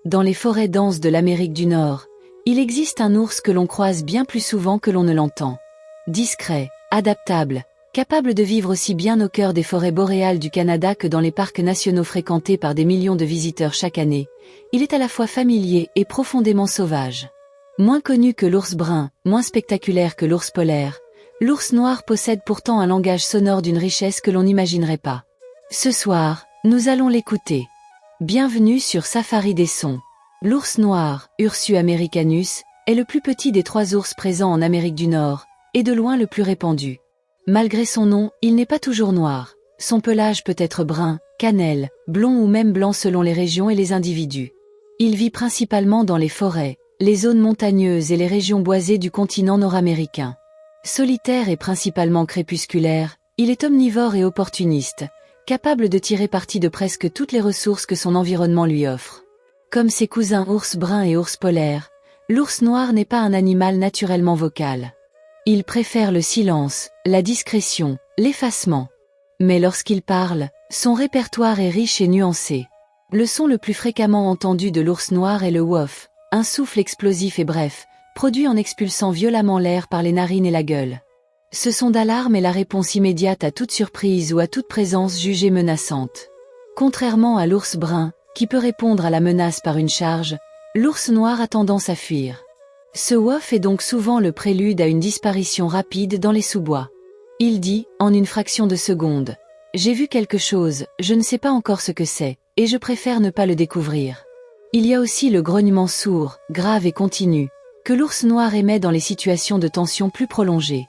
Dans les forêts denses de l'Amérique du Nord, il existe un ours que l'on croise bien plus souvent que l'on ne l'entend. Discret, adaptable, capable de vivre aussi bien au cœur des forêts boréales du Canada que dans les parcs nationaux fréquentés par des millions de visiteurs chaque année, il est à la fois familier et profondément sauvage. Moins connu que l'ours brun, moins spectaculaire que l'ours polaire, l'ours noir possède pourtant un langage sonore d'une richesse que l'on n'imaginerait pas. Ce soir, nous allons l'écouter. Bienvenue sur Safari des sons. L'ours noir, Ursus americanus, est le plus petit des 3 ours présents en Amérique du Nord, et de loin le plus répandu. Malgré son nom, il n'est pas toujours noir. Son pelage peut être brun, cannelle, blond ou même blanc selon les régions et les individus. Il vit principalement dans les forêts, les zones montagneuses et les régions boisées du continent nord-américain. Solitaire et principalement crépusculaire, il est omnivore et opportuniste, capable de tirer parti de presque toutes les ressources que son environnement lui offre. Comme ses cousins ours bruns et ours polaires, l'ours noir n'est pas un animal naturellement vocal. Il préfère le silence, la discrétion, l'effacement. Mais lorsqu'il parle, son répertoire est riche et nuancé. Le son le plus fréquemment entendu de l'ours noir est le wouf, un souffle explosif et bref, produit en expulsant violemment l'air par les narines et la gueule. Ce son d'alarme est la réponse immédiate à toute surprise ou à toute présence jugée menaçante. Contrairement à l'ours brun, qui peut répondre à la menace par une charge, l'ours noir a tendance à fuir. Ce wouf est donc souvent le prélude à une disparition rapide dans les sous-bois. Il dit, en une fraction de seconde, « J'ai vu quelque chose, je ne sais pas encore ce que c'est, et je préfère ne pas le découvrir. » Il y a aussi le grognement sourd, grave et continu, que l'ours noir émet dans les situations de tension plus prolongées.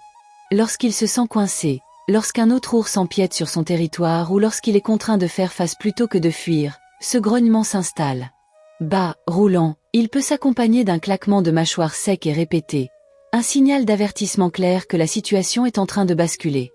Lorsqu'il se sent coincé, lorsqu'un autre ours empiète sur son territoire ou lorsqu'il est contraint de faire face plutôt que de fuir, ce grognement s'installe. Bas, roulant, il peut s'accompagner d'un claquement de mâchoire sec et répété, un signal d'avertissement clair que la situation est en train de basculer.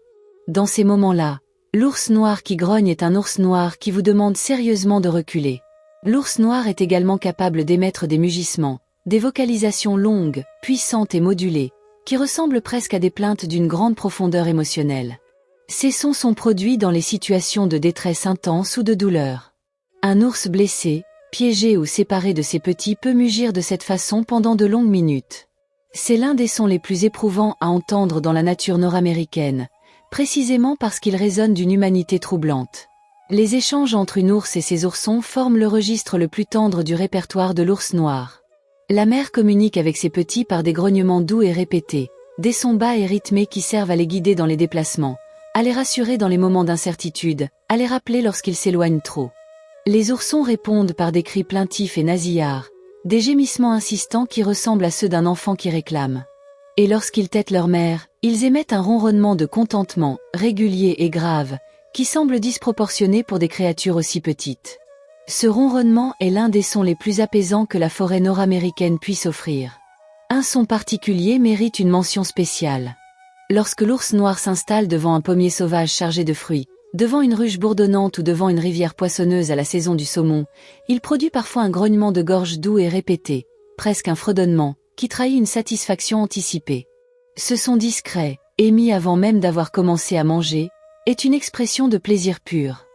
Dans ces moments-là, l'ours noir qui grogne est un ours noir qui vous demande sérieusement de reculer. L'ours noir est également capable d'émettre des mugissements, des vocalisations longues, puissantes et modulées, qui ressemblent presque à des plaintes d'une grande profondeur émotionnelle. Ces sons sont produits dans les situations de détresse intense ou de douleur. Un ours blessé, piégé ou séparé de ses petits peut mugir de cette façon pendant de longues minutes. C'est l'un des sons les plus éprouvants à entendre dans la nature nord-américaine, précisément parce qu'il résonne d'une humanité troublante. Les échanges entre une ours et ses oursons forment le registre le plus tendre du répertoire de l'ours noir. La mère communique avec ses petits par des grognements doux et répétés, des sons bas et rythmés qui servent à les guider dans les déplacements, à les rassurer dans les moments d'incertitude, à les rappeler lorsqu'ils s'éloignent trop. Les oursons répondent par des cris plaintifs et nasillards, des gémissements insistants qui ressemblent à ceux d'un enfant qui réclame. Et lorsqu'ils tètent leur mère, ils émettent un ronronnement de contentement, régulier et grave, qui semble disproportionné pour des créatures aussi petites. Ce ronronnement est l'un des sons les plus apaisants que la forêt nord-américaine puisse offrir. Un son particulier mérite une mention spéciale. Lorsque l'ours noir s'installe devant un pommier sauvage chargé de fruits, devant une ruche bourdonnante ou devant une rivière poissonneuse à la saison du saumon, il produit parfois un grognement de gorge doux et répété, presque un fredonnement, qui trahit une satisfaction anticipée. Ce son discret, émis avant même d'avoir commencé à manger, est une expression de plaisir pur.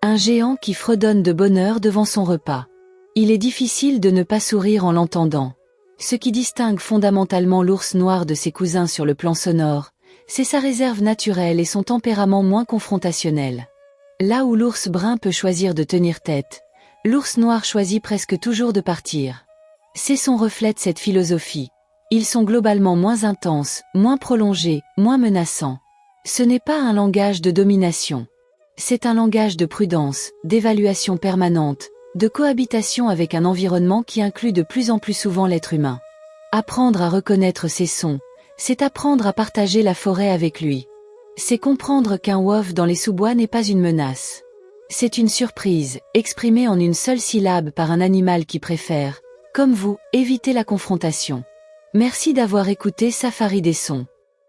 Un géant qui fredonne de bonheur devant son repas. Il est difficile de ne pas sourire en l'entendant. Ce qui distingue fondamentalement l'ours noir de ses cousins sur le plan sonore, c'est sa réserve naturelle et son tempérament moins confrontationnel. Là où l'ours brun peut choisir de tenir tête, l'ours noir choisit presque toujours de partir. Ces sons reflètent cette philosophie. Ils sont globalement moins intenses, moins prolongés, moins menaçants. Ce n'est pas un langage de domination. C'est un langage de prudence, d'évaluation permanente, de cohabitation avec un environnement qui inclut de plus en plus souvent l'être humain. Apprendre à reconnaître ces sons, c'est apprendre à partager la forêt avec lui. C'est comprendre qu'un wouf dans les sous-bois n'est pas une menace. C'est une surprise, exprimée en une seule syllabe par un animal qui préfère, comme vous, éviter la confrontation. Merci d'avoir écouté Safari des sons.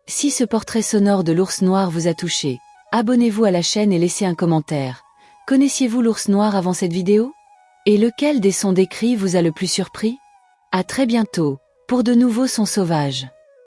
Si ce portrait sonore de l'ours noir vous a touché, abonnez-vous à la chaîne et laissez un commentaire. Connaissiez-vous l'ours noir avant cette vidéo? Et lequel des sons décrits vous a le plus surpris? À très bientôt, pour de nouveaux sons sauvages.